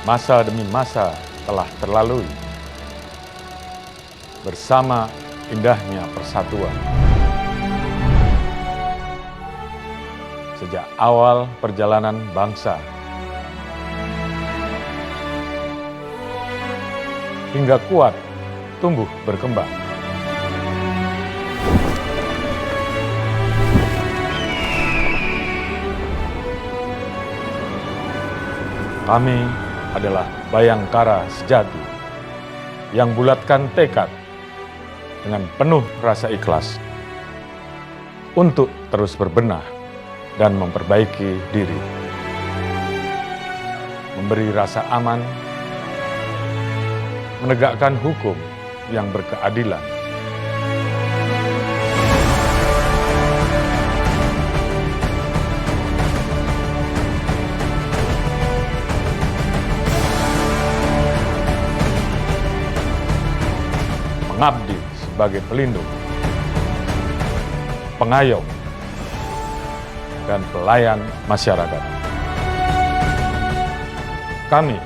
Masa demi masa telah terlalui. Bersama indahnya persatuan. Sejak awal perjalanan bangsa hingga kuat tumbuh berkembang. Kami adalah Bayangkara sejati yang bulatkan tekad dengan penuh rasa ikhlas untuk terus berbenah dan memperbaiki diri. Memberi rasa aman, menegakkan hukum yang berkeadilan. Mengabdi sebagai pelindung, pengayom, dan pelayan masyarakat. Kami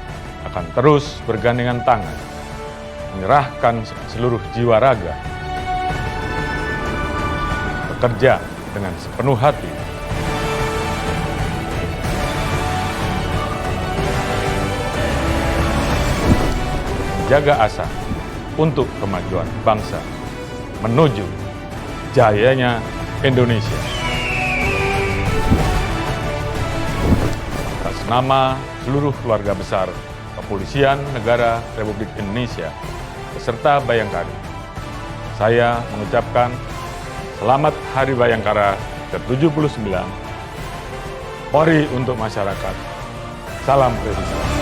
akan terus bergandengan tangan, menyerahkan seluruh jiwa raga, bekerja dengan sepenuh hati, menjaga asa untuk kemajuan bangsa menuju jayanya Indonesia. Atas nama seluruh keluarga besar Kepolisian Negara Republik Indonesia beserta Bayangkari, saya mengucapkan Selamat Hari Bayangkara ke-79. Polri untuk masyarakat. Salam Presiden.